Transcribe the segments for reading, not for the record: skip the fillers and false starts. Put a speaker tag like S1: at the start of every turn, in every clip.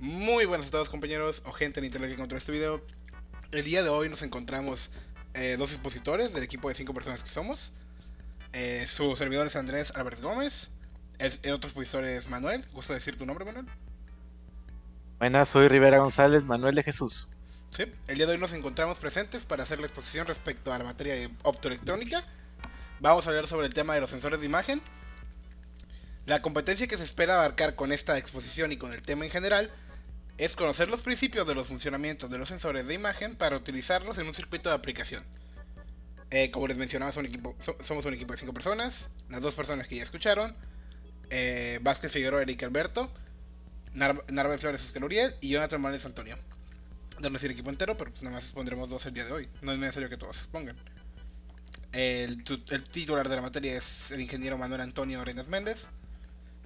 S1: Muy buenas a todos compañeros o gente en internet que encontró este video. El día de hoy nos encontramos dos expositores del equipo de 5 personas que somos. Su servidor es Andrés Álvarez Gómez. El otro expositor es Manuel. ¿Gusta decir tu nombre, Manuel?
S2: Buenas, soy Rivera González, Manuel de Jesús.
S1: Sí. El día de hoy nos encontramos presentes para hacer la exposición respecto a la materia de optoelectrónica. Vamos a hablar sobre el tema de los sensores de imagen. La competencia que se espera abarcar con esta exposición y con el tema en general es conocer los principios de los funcionamientos de los sensores de imagen para utilizarlos en un circuito de aplicación. Como les mencionaba, somos un equipo de 5 personas. Las dos personas que ya escucharon: Vázquez Figueroa, Eric Alberto, Narva Flores, Oscar Uriel y Jonathan Morales Antonio. No decir equipo entero, pero pues nada más expondremos dos el día de hoy. No es necesario que todos expongan. El titular de la materia es el ingeniero Manuel Antonio Arenas Méndez.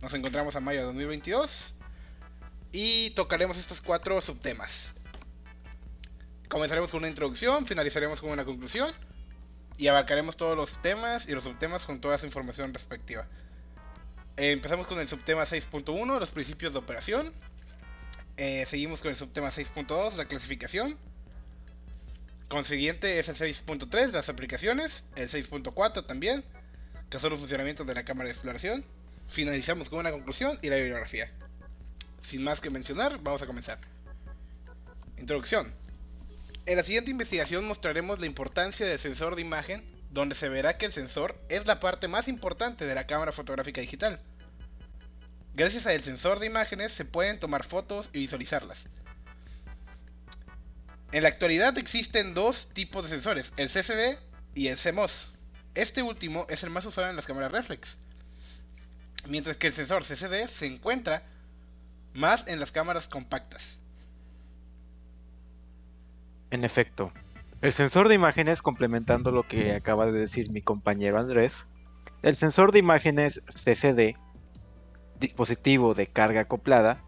S1: Nos encontramos a mayo de 2022 y tocaremos estos 4 subtemas. Comenzaremos con una introducción, finalizaremos con una conclusión y abarcaremos todos los temas y los subtemas con toda su información respectiva. Empezamos con el subtema 6.1, los principios de operación. Seguimos con el subtema 6.2, la clasificación. Consiguiente es el 6.3, las aplicaciones. El 6.4 también, que son los funcionamientos de la cámara de exploración. Finalizamos con una conclusión y la bibliografía. Sin más que mencionar, vamos a comenzar. Introducción. En la siguiente investigación mostraremos la importancia del sensor de imagen, donde se verá que el sensor es la parte más importante de la cámara fotográfica digital. Gracias al sensor de imágenes se pueden tomar fotos y visualizarlas. En la actualidad existen dos tipos de sensores, el CCD y el CMOS. Este último es el más usado en las cámaras reflex, mientras que el sensor CCD se encuentra más en las cámaras compactas.
S2: En efecto, el sensor de imágenes, complementando lo que acaba de decir mi compañero Andrés, el sensor de imágenes CCD, dispositivo de carga acoplada,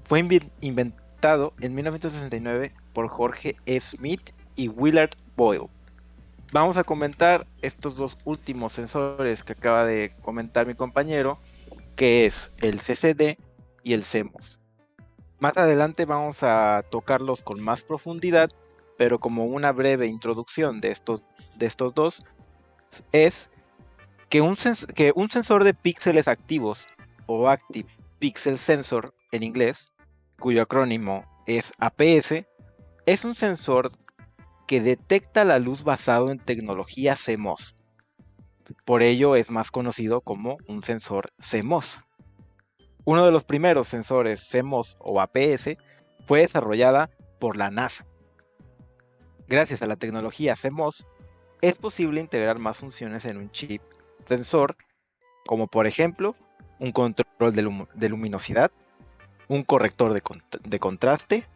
S2: fue inventado en 1969 por Jorge E. Smith y Willard Boyle. Vamos a comentar estos dos últimos sensores que acaba de comentar mi compañero, que es el CCD y el CMOS. Más adelante vamos a tocarlos con más profundidad, pero como una breve introducción de estos dos, es que un sensor de píxeles activos, o Active Pixel Sensor en inglés, cuyo acrónimo es APS, es un sensor que detecta la luz basado en tecnología CMOS. Por ello es más conocido como un sensor CMOS. Uno de los primeros sensores CMOS o APS fue desarrollada por la NASA. Gracias a la tecnología CMOS, es posible integrar más funciones en un chip sensor, como por ejemplo un control de luminosidad, un corrector de contraste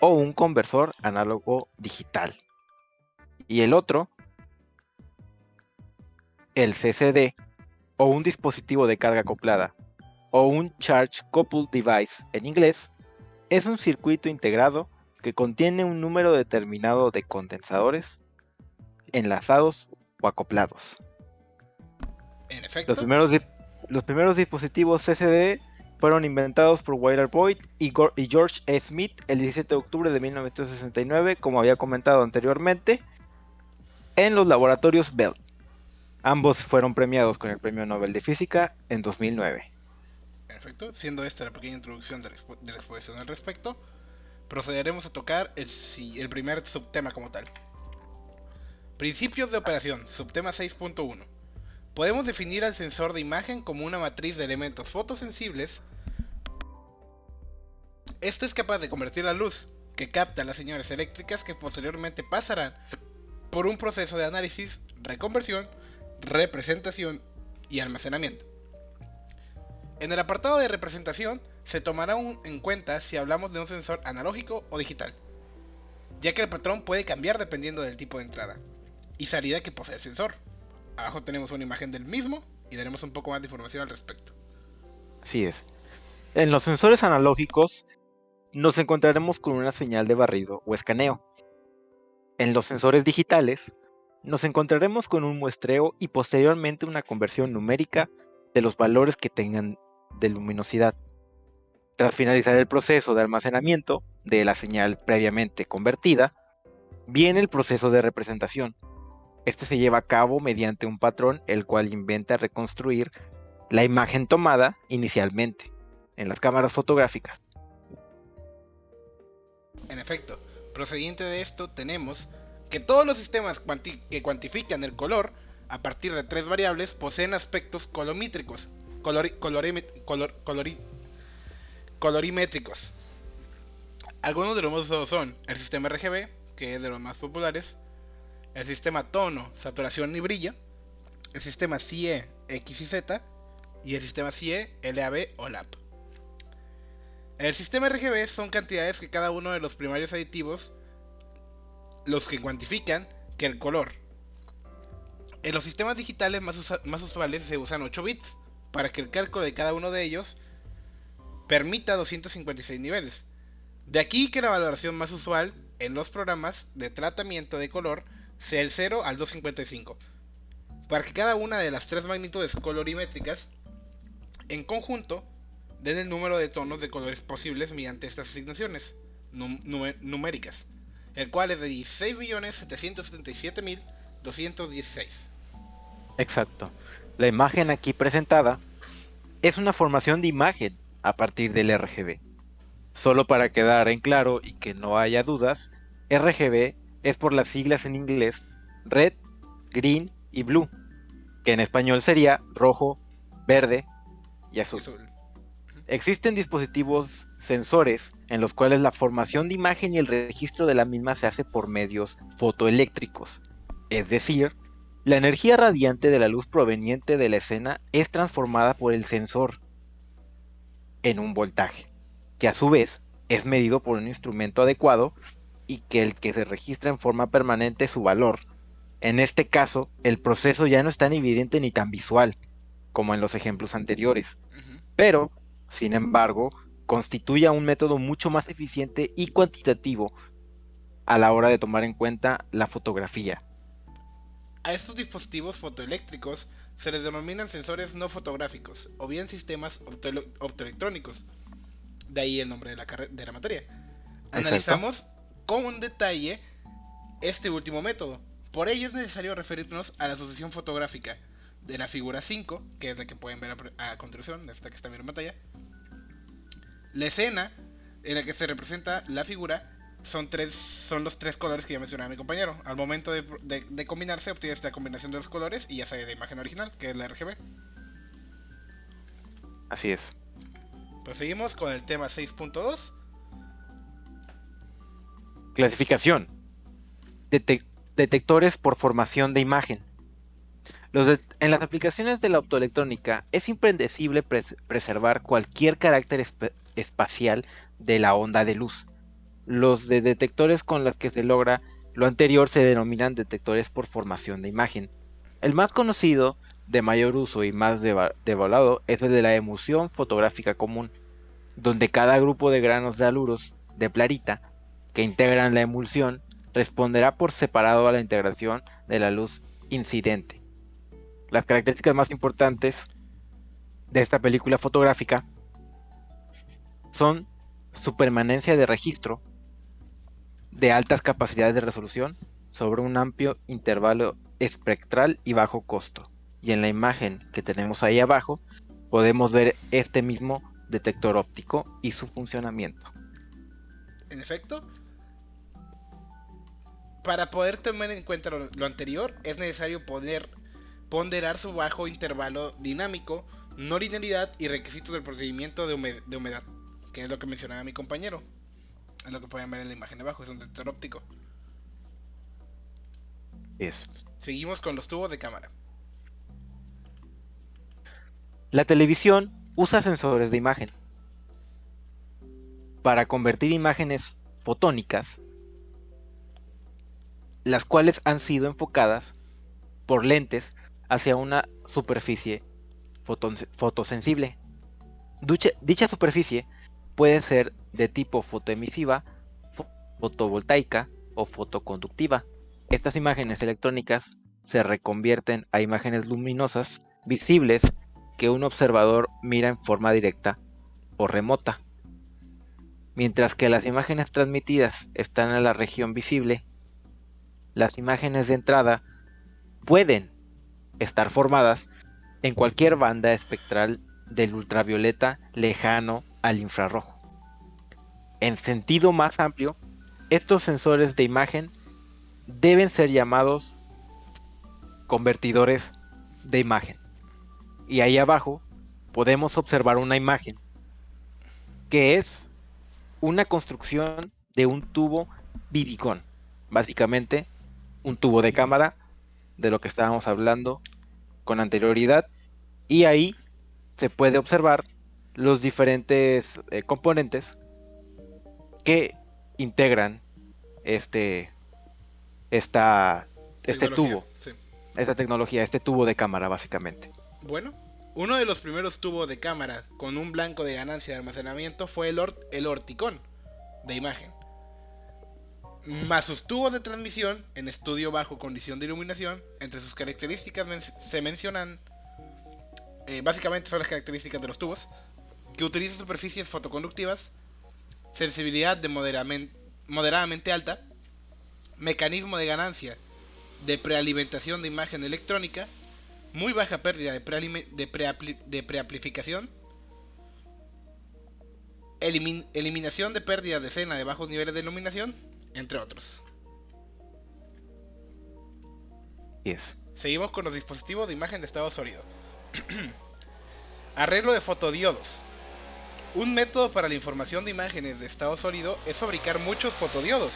S2: o un conversor análogo digital. Y el otro, el CCD, o un dispositivo de carga acoplada, o un Charge Coupled Device en inglés, es un circuito integrado que contiene un número determinado de condensadores enlazados o acoplados.
S1: En
S2: Los
S1: efecto,
S2: primeros, los primeros dispositivos CCD fueron inventados por Willard Boyd y George E. Smith el 17 de octubre de 1969, como había comentado anteriormente, en los laboratorios Bell. Ambos fueron premiados con el Premio Nobel de Física en 2009.
S1: perfecto. Siendo esta la pequeña introducción de la exposición al respecto, procederemos a tocar el primer subtema como tal. Principios de operación, subtema 6.1. Podemos definir al sensor de imagen como una matriz de elementos fotosensibles. Este es capaz de convertir la luz que capta las señales eléctricas que posteriormente pasarán por un proceso de análisis, reconversión, representación y almacenamiento. En el apartado de representación se tomará en cuenta si hablamos de un sensor analógico o digital, ya que el patrón puede cambiar dependiendo del tipo de entrada y salida que posee el sensor. Abajo tenemos una imagen del mismo y daremos un poco más de información al respecto.
S2: Así es. En los sensores analógicos nos encontraremos con una señal de barrido o escaneo. En los sensores digitales nos encontraremos con un muestreo y posteriormente una conversión numérica de los valores que tengan de luminosidad. Tras finalizar el proceso de almacenamiento de la señal previamente convertida, viene el proceso de representación. Este se lleva a cabo mediante un patrón el cual inventa reconstruir la imagen tomada inicialmente en las cámaras fotográficas.
S1: En efecto, procediente de esto tenemos que todos los sistemas que cuantifican el color a partir de tres variables poseen aspectos colorimétricos, colorimétricos. Algunos de los más usados son el sistema RGB, que es de los más populares, el sistema tono, saturación y brillo, el sistema CIE X y Z y el sistema CIE LAB o LAB. El sistema RGB son cantidades que cada uno de los primarios aditivos los que cuantifican que el color. En los sistemas digitales más usuales se usan 8 bits para que el cálculo de cada uno de ellos permita 256 niveles. De aquí que la valoración más usual en los programas de tratamiento de color sea el 0 al 255, para que cada una de las tres magnitudes colorimétricas en conjunto den el número de tonos de colores posibles mediante estas asignaciones numéricas, el cual es de 16.777.216.
S2: Exacto. La imagen aquí presentada es una formación de imagen a partir del RGB. Solo para quedar en claro y que no haya dudas, RGB es por las siglas en inglés Red, Green y Blue, que en español sería rojo, verde y azul. Existen dispositivos sensores en los cuales la formación de imagen y el registro de la misma se hace por medios fotoeléctricos. Es decir, la energía radiante de la luz proveniente de la escena es transformada por el sensor en un voltaje, que a su vez es medido por un instrumento adecuado y que el que se registra en forma permanente su valor. En este caso, el proceso ya no es tan evidente ni tan visual como en los ejemplos anteriores, pero, sin embargo, constituye un método mucho más eficiente y cuantitativo a la hora de tomar en cuenta la fotografía.
S1: A estos dispositivos fotoeléctricos se les denominan sensores no fotográficos o bien sistemas optoelectrónicos, de ahí el nombre de la materia. Analizamos con detalle este último método. Por ello es necesario referirnos a la asociación fotográfica de la figura 5, que es la que pueden ver a continuación, esta que está viendo en pantalla. La escena en la que se representa la figura son los tres colores que ya mencionaba mi compañero. Al momento de combinarse obtiene esta combinación de los colores y ya sale la imagen original, que es la RGB.
S2: Así es.
S1: Proseguimos con el tema 6.2.
S2: Clasificación. Detectores por formación de imagen. En las aplicaciones de la optoelectrónica es imprescindible preservar cualquier carácter espacial de la onda de luz. Los de detectores con los que se logra lo anterior se denominan detectores por formación de imagen. El más conocido, de mayor uso y más devaluado es el de la emulsión fotográfica común, donde cada grupo de granos de haluros de Clarita que integran la emulsión responderá por separado a la integración de la luz incidente. Las características más importantes de esta película fotográfica son su permanencia de registro de altas capacidades de resolución sobre un amplio intervalo espectral y bajo costo. Y en la imagen que tenemos ahí abajo podemos ver este mismo detector óptico y su funcionamiento.
S1: En efecto, para poder tomar en cuenta lo anterior es necesario poder ponderar su bajo intervalo dinámico, no linealidad y requisitos del procedimiento de humedad, que es lo que mencionaba mi compañero. Es lo que pueden ver en la imagen de abajo, es un detector óptico. Seguimos con los tubos de cámara.
S2: La televisión usa sensores de imagen para convertir imágenes fotónicas, las cuales han sido enfocadas por lentes hacia una superficie fotosensible. Dicha superficie puede ser de tipo fotoemisiva, fotovoltaica o fotoconductiva. Estas imágenes electrónicas se reconvierten a imágenes luminosas visibles que un observador mira en forma directa o remota. Mientras que las imágenes transmitidas están en la región visible, las imágenes de entrada pueden estar formadas en cualquier banda espectral del ultravioleta lejano al infrarrojo. En sentido más amplio, estos sensores de imagen deben ser llamados convertidores de imagen. Y ahí abajo podemos observar una imagen que es una construcción de un tubo vidicón. Básicamente, un tubo de cámara de lo que estábamos hablando con anterioridad. Y ahí se puede observar los diferentes componentes que integran este, esta, este
S1: Tecnología,
S2: tubo,
S1: sí.
S2: esta tecnología, este tubo de cámara básicamente.
S1: Bueno, uno de los primeros tubos de cámara con un blanco de ganancia de almacenamiento fue el orticón de imagen. Más sus tubos de transmisión en estudio bajo condición de iluminación, entre sus características se mencionan, básicamente son las características de los tubos, que utilizan superficies fotoconductivas, sensibilidad de moderadamente alta, mecanismo de ganancia de prealimentación de imagen electrónica, muy baja pérdida de preamplificación, eliminación de pérdida de escena de bajos niveles de iluminación, entre otros.
S2: Yes.
S1: Seguimos con los dispositivos de imagen de estado sólido. Arreglo de fotodiodos. Un método para la información de imágenes de estado sólido es fabricar muchos fotodiodos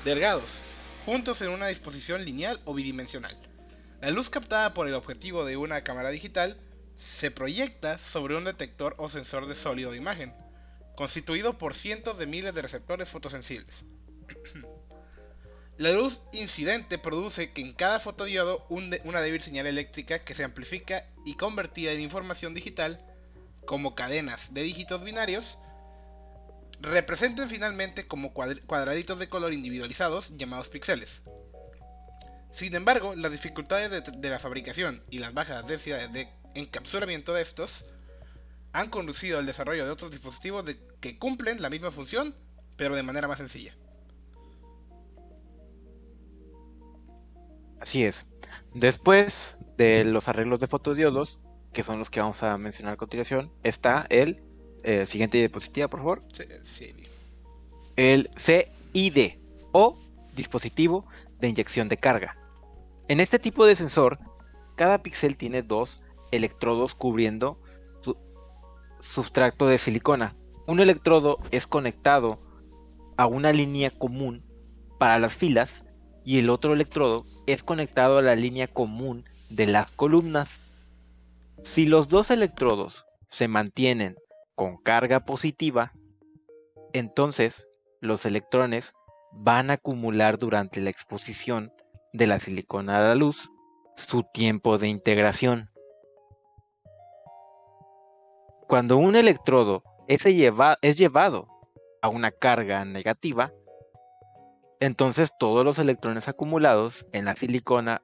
S1: delgados, juntos en una disposición lineal o bidimensional. La luz captada por el objetivo de una cámara digital se proyecta sobre un detector o sensor de sólido de imagen, constituido por cientos de miles de receptores fotosensibles. La luz incidente produce que en cada fotodiodo una débil señal eléctrica que se amplifica y convertida en información digital como cadenas de dígitos binarios representen finalmente como cuadraditos de color individualizados llamados píxeles. Sin embargo, las dificultades de la fabricación y las bajas densidades de encapsulamiento de estos han conducido al desarrollo de otros dispositivos que cumplen la misma función, pero de manera más sencilla.
S2: Así es. Después de los arreglos de fotodiodos, que son los que vamos a mencionar a continuación, está el siguiente diapositiva, por favor.
S1: Sí, sí.
S2: El CID o dispositivo de inyección de carga. En este tipo de sensor, cada píxel tiene dos electrodos cubriendo su sustrato de silicona. Un electrodo es conectado a una línea común para las filas y el otro electrodo es conectado a la línea común de las columnas. Si los dos electrodos se mantienen con carga positiva, entonces los electrones van a acumular durante la exposición de la silicona a la luz su tiempo de integración. Cuando un electrodo es llevado a una carga negativa, entonces todos los electrones acumulados en la silicona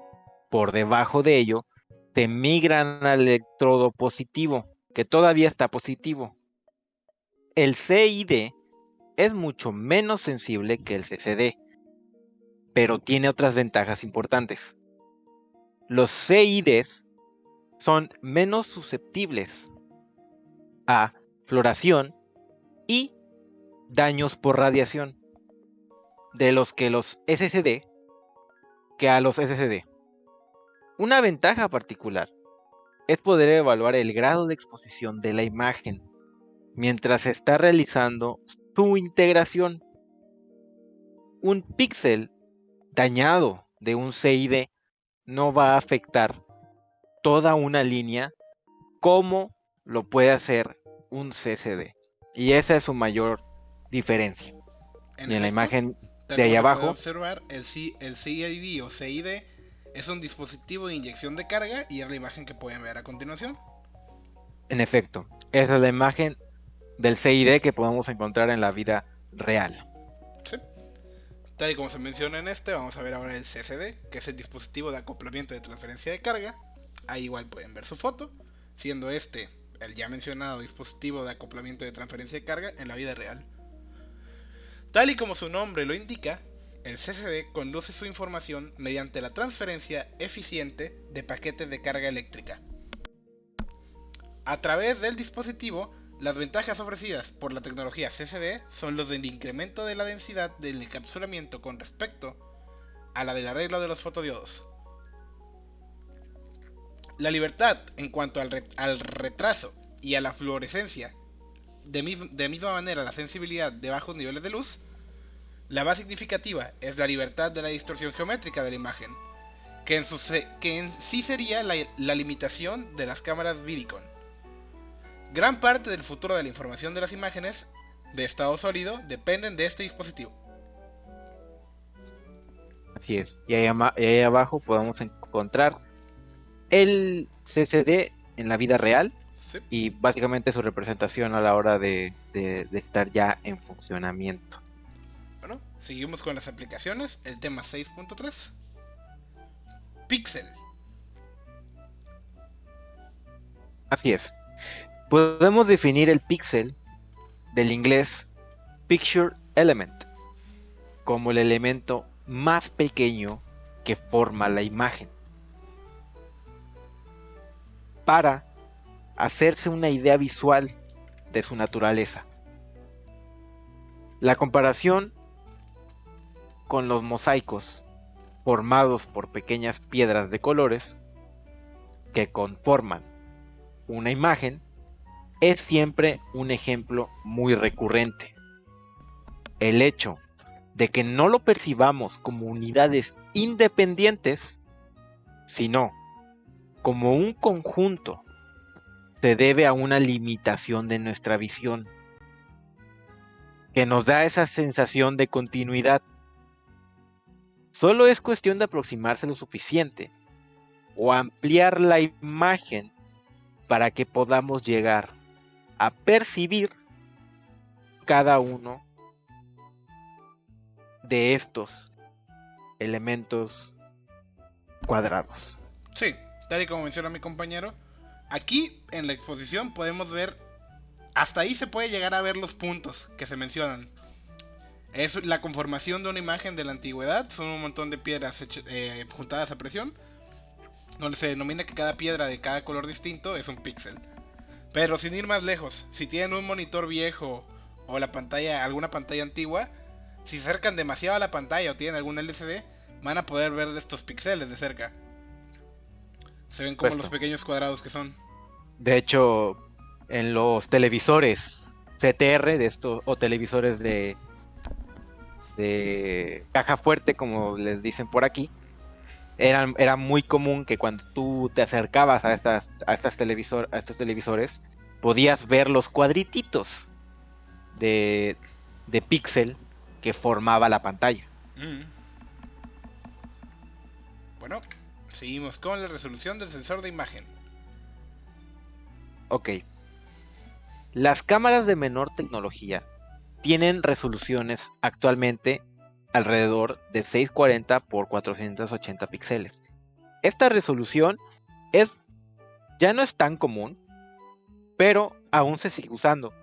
S2: por debajo de ello se migran al electrodo positivo, que todavía está positivo. El CID es mucho menos sensible que el CCD, pero tiene otras ventajas importantes. Los CIDs son menos susceptibles a floración y daños por radiación de los que los SCD que a los SCD. Una ventaja particular es poder evaluar el grado de exposición de la imagen mientras se está realizando su integración. Un píxel dañado de un CID no va a afectar toda una línea como lo puede hacer un CCD. Y esa es su mayor diferencia.
S1: En
S2: Y en la
S1: efecto,
S2: imagen
S1: tal
S2: de ahí
S1: como se puede
S2: abajo,
S1: observar, el CID o CID es un dispositivo de inyección de carga y es la imagen que pueden ver a continuación.
S2: en efecto, esa es la imagen del CID que podemos encontrar en la vida real.
S1: Sí. Tal y como se menciona en este, vamos a ver ahora el CCD, que es el dispositivo de acoplamiento de transferencia de carga. Ahí igual pueden ver su foto, siendo este el ya mencionado dispositivo de acoplamiento de transferencia de carga en la vida real. Tal y como su nombre lo indica, el CCD conduce su información mediante la transferencia eficiente de paquetes de carga eléctrica. A través del dispositivo, las ventajas ofrecidas por la tecnología CCD son los del incremento de la densidad del encapsulamiento con respecto a la del arreglo de los fotodiodos. La libertad en cuanto al retraso y a la fluorescencia, de misma manera la sensibilidad de bajos niveles de luz. La más significativa es la libertad de la distorsión geométrica de la imagen, que en sí sería la limitación de las cámaras Vidicon. Gran parte del futuro de la información de las imágenes de estado sólido dependen de este dispositivo.
S2: Así es. Y ahí abajo podemos encontrar el CCD en la vida real
S1: Sí.
S2: y básicamente su representación a la hora de estar ya en funcionamiento.
S1: Bueno, seguimos con las aplicaciones. El tema 6.3. Pixel.
S2: Así es. Podemos definir el píxel del inglés Picture Element como el elemento más pequeño que forma la imagen. Para hacerse una idea visual de su naturaleza. La comparación con los mosaicos formados por pequeñas piedras de colores que conforman una imagen es siempre un ejemplo muy recurrente. El hecho de que no lo percibamos como unidades independientes, sino como un conjunto, se debe a una limitación de nuestra visión, que nos da esa sensación de continuidad. Solo es cuestión de aproximarse lo suficiente o ampliar la imagen para que podamos llegar a percibir cada uno de estos elementos cuadrados.
S1: Sí, tal y como menciona mi compañero, aquí en la exposición podemos ver, hasta ahí se puede llegar a ver los puntos que se mencionan. Es la conformación de una imagen de la antigüedad, son un montón de piedras juntadas a presión, donde se denomina que cada piedra de cada color distinto es un píxel. Pero sin ir más lejos, si tienen un monitor viejo o alguna pantalla antigua, si se acercan demasiado a la pantalla o tienen algún LCD, van a poder ver estos píxeles de cerca. Se ven como los pequeños cuadrados que son.
S2: De hecho, en los televisores CTR de estos, o televisores de caja fuerte, como les dicen por aquí, era muy común que cuando tú te acercabas a estos televisores, podías ver los cuadrititos de píxel que formaba la pantalla.
S1: Bueno, seguimos con la resolución del sensor de imagen.
S2: Ok. Las cámaras de menor tecnología tienen resoluciones actualmente alrededor de 640 por 480 píxeles. Esta resolución ya no es tan común, pero aún se sigue usando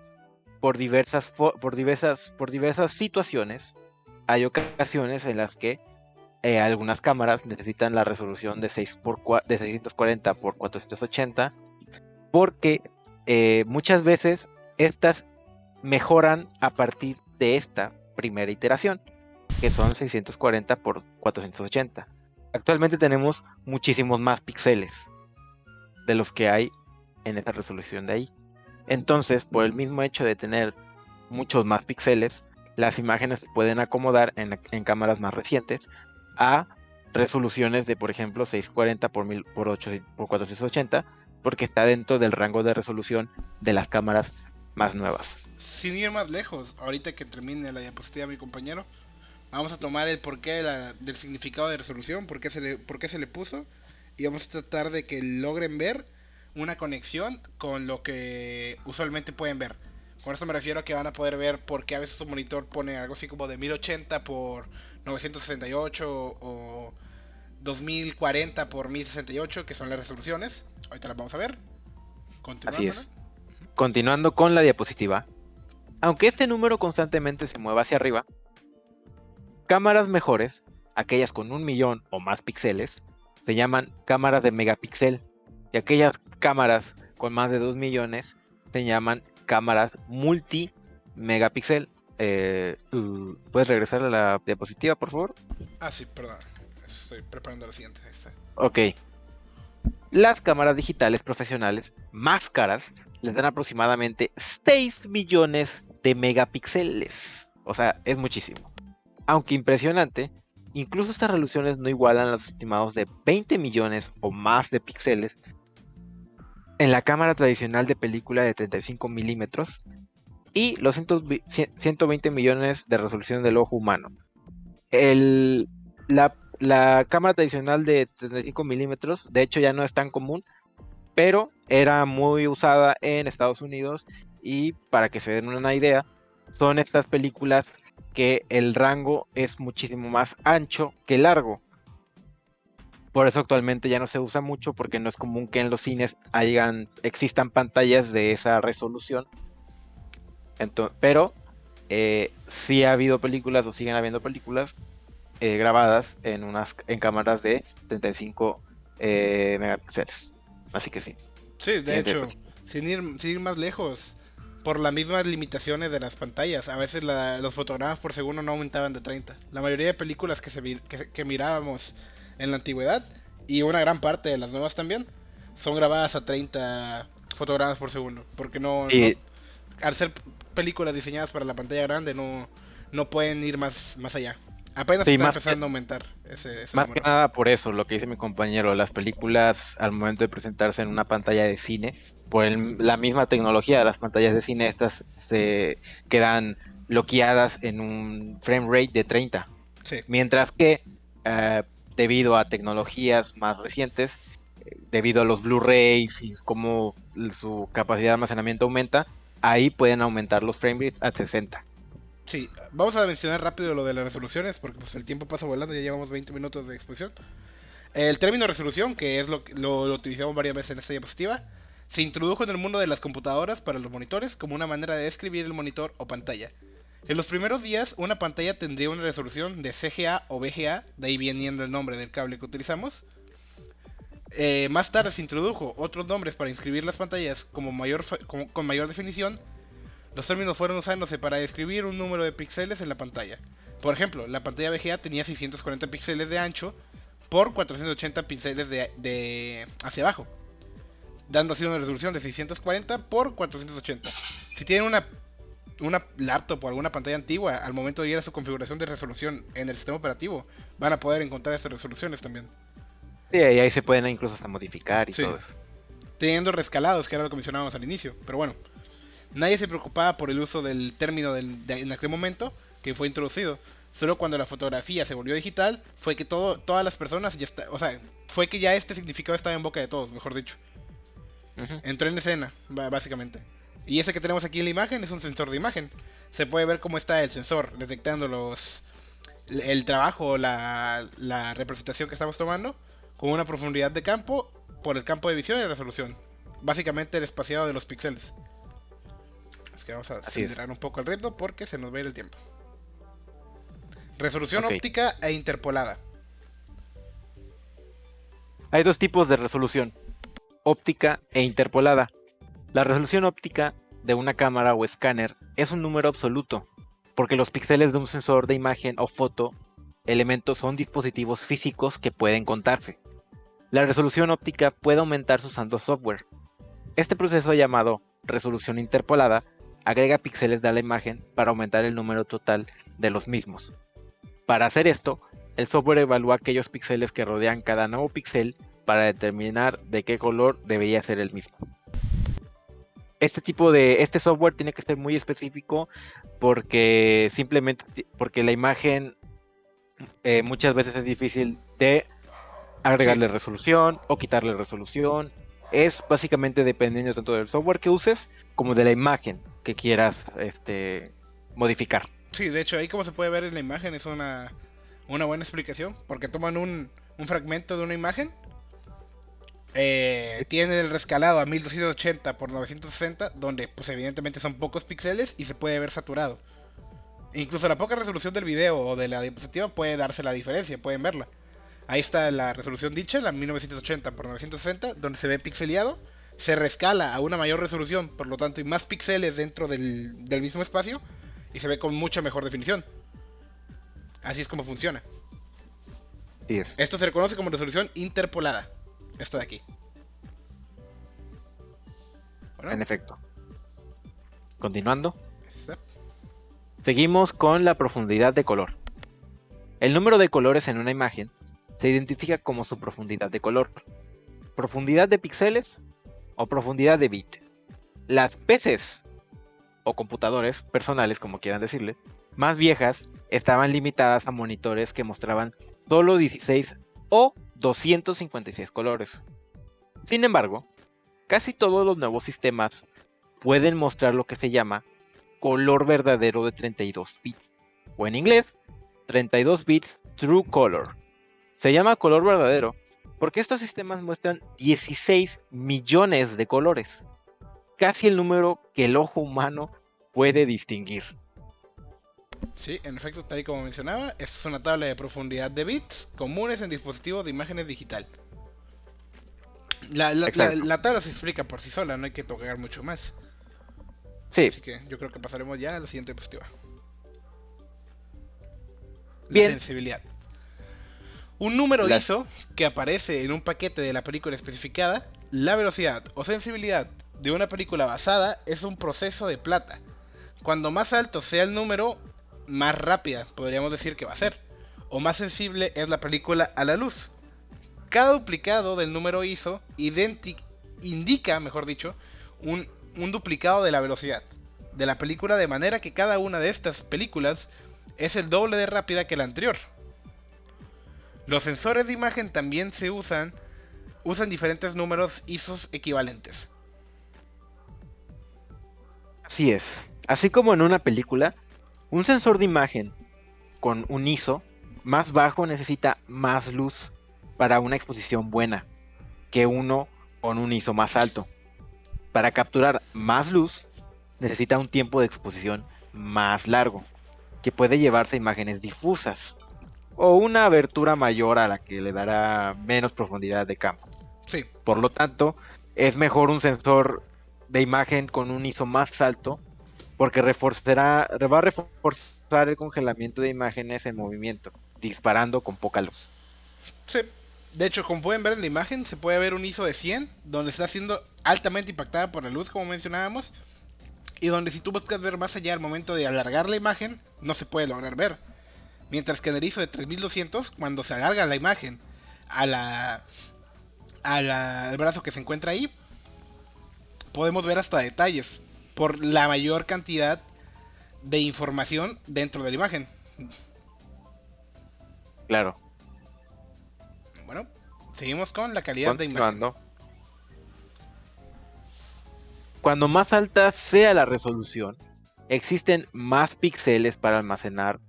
S2: por diversas situaciones. Hay ocasiones en las que algunas cámaras necesitan la resolución de 640 por 480 porque muchas veces estas mejoran a partir de esta primera iteración, que son 640 por 480. Actualmente tenemos muchísimos más píxeles de los que hay en esa resolución de ahí. Entonces, por el mismo hecho de tener muchos más píxeles, las imágenes se pueden acomodar en cámaras más recientes a resoluciones de, por ejemplo, 640 por 480, porque está dentro del rango de resolución de las cámaras más nuevas.
S1: Sin ir más lejos, ahorita que termine la diapositiva mi compañero, vamos a tomar el porqué del significado de resolución, por qué se le puso, y vamos a tratar de que logren ver una conexión con lo que usualmente pueden ver. Con eso me refiero a que van a poder ver por qué a veces su monitor pone algo así como de 1080 por 968 o 2040 por 1068, que son las resoluciones. Ahorita las vamos a ver.
S2: Así es. Continuando con la diapositiva. Aunque este número constantemente se mueva hacia arriba, Cámaras mejores, aquellas con 1 millón o más píxeles, se llaman cámaras de megapíxel. Y aquellas cámaras con más de 2 millones se llaman cámaras multi-megapíxel. ¿Puedes regresar a la diapositiva, por favor?
S1: Ah, sí, perdón. Estoy preparando la siguiente. Ahí está.
S2: Ok. Las cámaras digitales profesionales más caras les dan aproximadamente 6 millones de megapíxeles. O sea, es muchísimo. Aunque impresionante, incluso estas resoluciones no igualan los estimados de 20 millones o más de píxeles en la cámara tradicional de película de 35 milímetros y los 120 millones de resolución del ojo humano. La cámara tradicional de 35 milímetros, de hecho, ya no es tan común, pero era muy usada en Estados Unidos. Y para que se den una idea, son estas películas que el rango es muchísimo más ancho que largo. Por eso actualmente ya no se usa mucho, porque no es común que en los cines existan pantallas de esa resolución. Pero sí ha habido películas, o siguen habiendo películas grabadas en cámaras de 35 megapíxeles. Así que sí.
S1: Sí, de
S2: Siguiente,
S1: hecho,
S2: pues.
S1: sin ir más lejos, por las mismas limitaciones de las pantallas, a veces los fotogramas por segundo no aumentaban de 30. La mayoría de películas que mirábamos en la antigüedad, y una gran parte de las nuevas también, son grabadas a 30 fotogramas por segundo. Porque
S2: Y
S1: al ser películas diseñadas para la pantalla grande, no pueden ir más allá. Apenas
S2: sí,
S1: está empezando a aumentar ese
S2: más que
S1: número.
S2: nada por eso, lo que dice mi compañero, las películas al momento de presentarse en una pantalla de cine, por la misma tecnología de las pantallas de cine, estas se quedan bloqueadas en un frame rate de 30.
S1: Sí.
S2: Mientras que eh, debido a tecnologías más recientes, debido a los Blu-rays y cómo su capacidad de almacenamiento aumenta, ahí pueden aumentar los frame rates a 60.
S1: Sí, vamos a mencionar rápido lo de las resoluciones porque pues el tiempo pasa volando, ya llevamos 20 minutos de exposición. El término resolución, que es lo utilizamos varias veces en esta diapositiva, se introdujo en el mundo de las computadoras para los monitores como una manera de describir el monitor o pantalla. En los primeros días, una pantalla tendría una resolución de CGA o VGA, de ahí viniendo el nombre del cable que utilizamos. Más tarde se introdujo otros nombres para inscribir las pantallas con mayor definición. Los términos fueron usándose para describir un número de píxeles en la pantalla. Por ejemplo, la pantalla VGA tenía 640 píxeles de ancho por 480 píxeles hacia abajo, dando así una resolución de 640 por 480. Si tienen una laptop o alguna pantalla antigua, al momento de ir a su configuración de resolución en el sistema operativo, van a poder encontrar estas resoluciones también.
S2: Sí, y ahí se pueden incluso hasta modificar y
S1: Sí,
S2: todo eso.
S1: teniendo rescalados, que era lo que mencionábamos al inicio. Pero bueno, nadie se preocupaba por el uso del término en aquel momento que fue introducido. Solo cuando la fotografía se volvió digital fue que todas las personas fue que ya este significado estaba en boca de todos, mejor dicho.
S2: Ujú.
S1: Entró en escena, básicamente. Y ese que tenemos aquí en la imagen es un sensor de imagen. Se puede ver cómo está el sensor detectando el trabajo, la representación que estamos tomando, con una profundidad de campo por el campo de visión y resolución. Básicamente el espaciado de los píxeles. Es que vamos a acelerar un poco el ritmo porque se nos va a ir el tiempo. Resolución óptica e interpolada.
S2: Hay dos tipos de resolución, óptica e interpolada. La resolución óptica de una cámara o escáner es un número absoluto, porque los píxeles de un sensor de imagen o foto elementos son dispositivos físicos que pueden contarse. La resolución óptica puede aumentarse usando software. Este proceso llamado resolución interpolada agrega píxeles a la imagen para aumentar el número total de los mismos. Para hacer esto, el software evalúa aquellos píxeles que rodean cada nuevo píxel para determinar de qué color debería ser el mismo. Este software tiene que ser muy específico porque la imagen muchas veces es difícil de agregarle resolución o quitarle resolución. Es básicamente dependiendo tanto del software que uses como de la imagen que quieras modificar.
S1: Sí, de hecho ahí como se puede ver en la imagen es una buena explicación, porque toman un fragmento de una imagen, tiene el rescalado a 1280 por 960, donde pues evidentemente son pocos píxeles y se puede ver saturado. Incluso la poca resolución del video o de la diapositiva puede darse la diferencia, pueden verla. Ahí está la resolución dicha, la 1980 por 960, donde se ve pixeleado. Se rescala a una mayor resolución, por lo tanto hay más píxeles dentro del mismo espacio y se ve con mucha mejor definición. Así es como funciona.
S2: Sí es.
S1: Esto se reconoce como resolución interpolada. Esto de aquí. Bueno,
S2: En efecto. Continuando.
S1: está.
S2: Seguimos con la profundidad de color. El número de colores en una imagen se identifica como su profundidad de color, profundidad de píxeles o profundidad de bit. Las PCs o computadores personales, como quieran decirle, más viejas estaban limitadas a monitores que mostraban solo 16 o 256 colores. Sin embargo, casi todos los nuevos sistemas pueden mostrar lo que se llama color verdadero de 32 bits, o en inglés, 32 bits True Color. Se llama color verdadero porque estos sistemas muestran 16 millones de colores, casi el número que el ojo humano puede distinguir.
S1: Sí, en efecto, tal y como mencionaba, esta es una tabla de profundidad de bits comunes en dispositivos de imágenes digital.
S2: Exacto.
S1: La tabla se explica por sí sola, no hay que tocar mucho más.
S2: Sí,
S1: Así que yo creo que pasaremos ya a la siguiente diapositiva. La
S2: bien.
S1: sensibilidad. Un número
S2: La-
S1: ISO que aparece en un paquete de la película especificada, la velocidad o sensibilidad de una película basada es un proceso de plata. Cuando más alto sea el número, más rápida podríamos decir que va a ser, o más sensible es la película a la luz. Cada duplicado del número ISO indica, mejor dicho, un duplicado de la velocidad de la película, de manera que cada una de estas películas es el doble de rápida que la anterior. Los sensores de imagen también usan diferentes números ISOs equivalentes.
S2: Así es. Así como en una película, un sensor de imagen con un ISO más bajo necesita más luz para una exposición buena que uno con un ISO más alto. Para capturar más luz necesita un tiempo de exposición más largo, que puede llevarse a imágenes difusas o una abertura mayor a la que le dará menos profundidad de campo.
S1: Sí,
S2: Por lo tanto, es mejor un sensor de imagen con un ISO más alto porque va a reforzar el congelamiento de imágenes en movimiento, disparando con poca luz.
S1: sí. De hecho, como pueden ver en la imagen, se puede ver un ISO de 100, donde está siendo altamente impactada por la luz, como mencionábamos, y donde si tú buscas ver más allá al momento de alargar la imagen, no se puede lograr ver. Mientras que en el ISO de 3200, cuando se alarga la imagen a al brazo que se encuentra ahí, podemos ver hasta detalles por la mayor cantidad de información dentro de la imagen.
S2: Claro,
S1: Bueno, seguimos con la calidad de imagen.
S2: continuando. Cuando más alta sea la resolución, existen más píxeles para almacenar,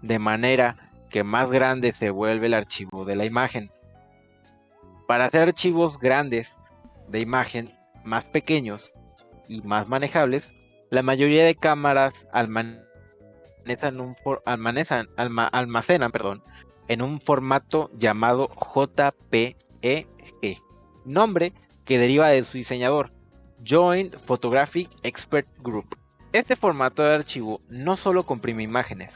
S2: de manera que más grande se vuelve el archivo de la imagen. Para hacer archivos grandes de imagen más pequeños y más manejables, la mayoría de cámaras almacenan, perdón, en un formato llamado JPEG, nombre que deriva de su diseñador, Joint Photographic Expert Group. Este formato de archivo no solo comprime imágenes,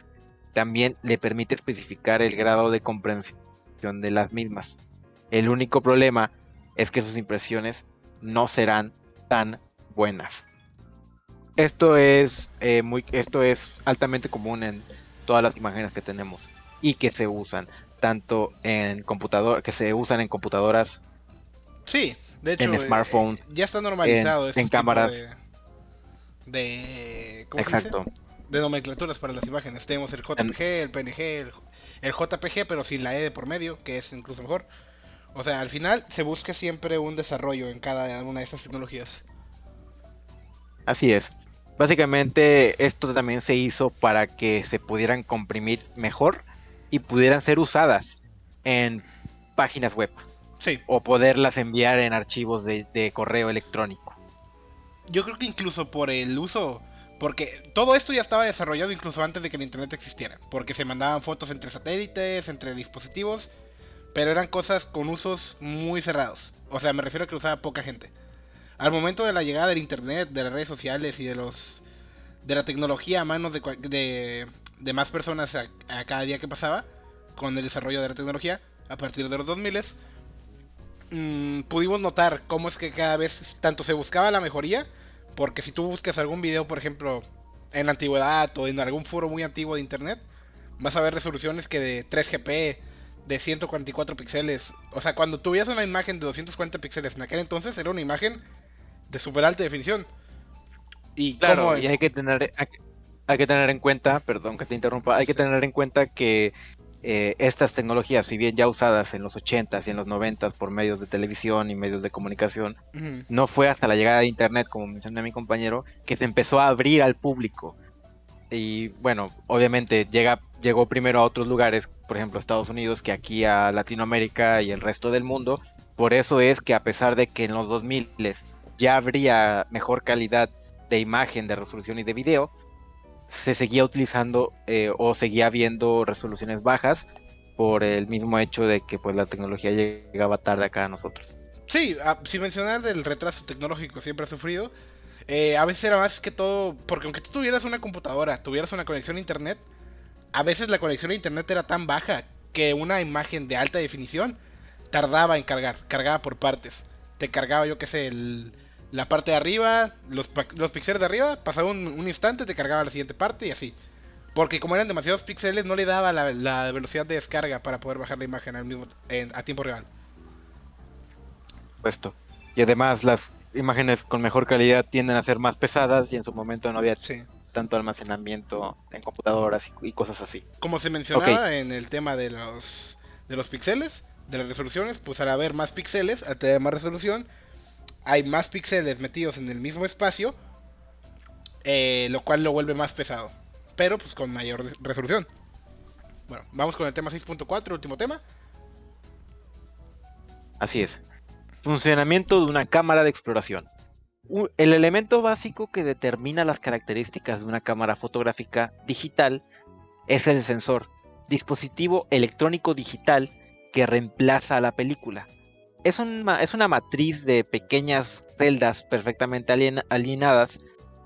S2: también le permite especificar el grado de comprensión de las mismas. El único problema es que sus impresiones no serán tan buenas. Esto es altamente común en todas las imágenes que tenemos y que se usan tanto que se usan en computadoras,
S1: Sí, de
S2: en
S1: hecho,
S2: smartphones,
S1: ya está normalizado
S2: en
S1: este tipo
S2: cámaras.
S1: de ¿cómo se dice?
S2: Exacto.
S1: De nomenclaturas para las imágenes. Tenemos el JPG, el PNG, el JPG, pero sin la E de por medio, que es incluso mejor. O sea, al final se busca siempre un desarrollo en cada una de estas tecnologías.
S2: Así es. Básicamente esto también se hizo para que se pudieran comprimir mejor y pudieran ser usadas en páginas web
S1: Sí,
S2: o poderlas enviar en archivos de correo electrónico.
S1: yo creo que incluso por Porque todo esto ya estaba desarrollado incluso antes de que el internet existiera. Porque se mandaban fotos entre satélites, entre dispositivos, pero eran cosas con usos muy cerrados. O sea, me refiero a que usaba poca gente. Al momento de la llegada del internet, de las redes sociales y de la tecnología a manos de más personas a cada día que pasaba, con el desarrollo de la tecnología, a partir de los 2000, pudimos notar cómo es que cada vez tanto se buscaba la mejoría, porque si tú buscas algún video, por ejemplo, en la antigüedad o en algún foro muy antiguo de internet, vas a ver resoluciones que de 3GP, de 144 píxeles. O sea, cuando tuvieras una imagen de 240 píxeles en aquel entonces, era una imagen de super alta definición. Y como...
S2: Claro, y hay que tener en cuenta, perdón que te interrumpa, hay que
S1: Sí.
S2: tener en cuenta que estas tecnologías, si bien ya usadas en los 80s y en los 90s por medios de televisión y medios de comunicación,
S1: Ujú.
S2: no fue hasta la llegada de Internet, como mencioné a mi compañero, que se empezó a abrir al público. Y bueno, obviamente llegó primero a otros lugares, por ejemplo Estados Unidos, que aquí a Latinoamérica y el resto del mundo. Por eso es que a pesar de que en los 2000 ya habría mejor calidad de imagen, de resolución y de video, se seguía utilizando o seguía habiendo resoluciones bajas por el mismo hecho de que pues la tecnología llegaba tarde acá a nosotros.
S1: Sí, sin mencionar del retraso tecnológico siempre ha sufrido, a veces era más que todo, porque aunque tú tuvieras una computadora, tuvieras una conexión a internet, a veces la conexión a internet era tan baja que una imagen de alta definición tardaba en cargar, cargaba por partes. Te cargaba, yo qué sé, la parte de arriba, los píxeles de arriba, pasaba un instante, te cargaba la siguiente parte y así. Porque como eran demasiados píxeles, no le daba la velocidad de descarga para poder bajar la imagen a tiempo real.
S2: Puesto. Y además las imágenes con mejor calidad tienden a ser más pesadas y en su momento no había
S1: Sí.
S2: tanto almacenamiento en computadoras y cosas así.
S1: Como se
S2: Ok,
S1: mencionaba en el tema de los píxeles, de las resoluciones, pues al haber más píxeles, al tener más resolución, hay más píxeles metidos en el mismo espacio, lo cual lo vuelve más pesado, pero pues con mayor resolución. Bueno, vamos con el tema 6.4, último tema.
S2: así es. Funcionamiento de una cámara de exploración. El elemento básico que determina las características de una cámara fotográfica digital es el sensor, dispositivo electrónico digital que reemplaza a la película. Es una matriz de pequeñas celdas perfectamente alineadas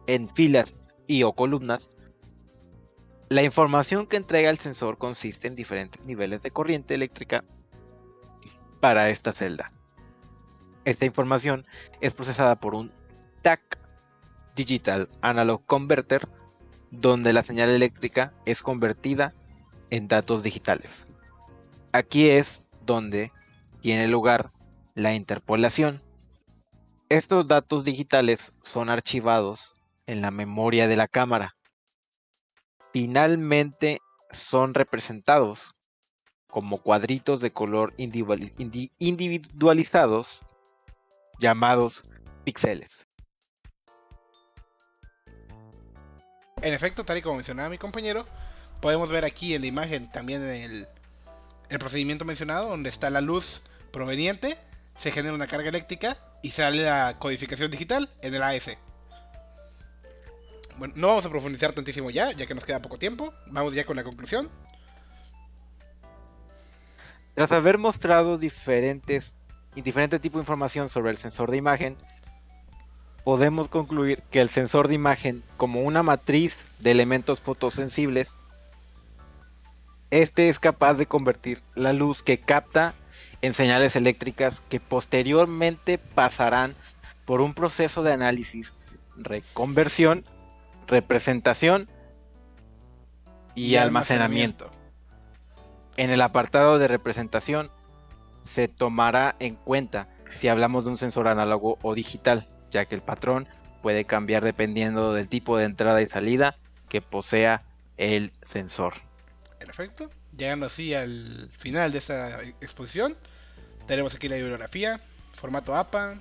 S2: en filas y o columnas. La información que entrega el sensor consiste en diferentes niveles de corriente eléctrica para esta celda. Esta información es procesada por un TAC, Digital Analog Converter, donde la señal eléctrica es convertida en datos digitales. Aquí es donde tiene lugar la interpolación. Estos datos digitales son archivados en la memoria de la cámara. Finalmente son representados como cuadritos de color individualizados llamados píxeles.
S1: En efecto, tal y como mencionaba mi compañero, podemos ver aquí en la imagen también el procedimiento mencionado, donde está la luz proveniente, se genera una carga eléctrica y sale la codificación digital en el AS. Bueno, no vamos a profundizar tantísimo ya que nos queda poco tiempo. Vamos ya con la conclusión.
S2: Tras haber mostrado diferente tipo de información sobre el sensor de imagen, podemos concluir que el sensor de imagen, como una matriz de elementos fotosensibles, este es capaz de convertir la luz que capta en señales eléctricas que posteriormente pasarán por un proceso de análisis, reconversión, representación y
S1: Y
S2: almacenamiento.
S1: almacenamiento.
S2: En el apartado de representación se tomará en cuenta si hablamos de un sensor análogo o digital, ya que el patrón puede cambiar dependiendo del tipo de entrada y salida que posea el sensor.
S1: En efecto, llegando así al final de esta exposición, tenemos aquí la bibliografía, formato APA,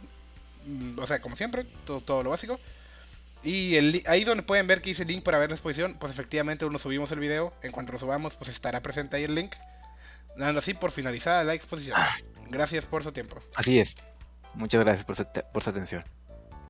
S1: o sea, como siempre, todo lo básico. Y ahí donde pueden ver que dice el link para ver la exposición, pues efectivamente uno subimos el video. En cuanto lo subamos, pues estará presente ahí el link. Dando así por finalizada la exposición. Gracias por su tiempo.
S2: Así es. Muchas gracias por su atención.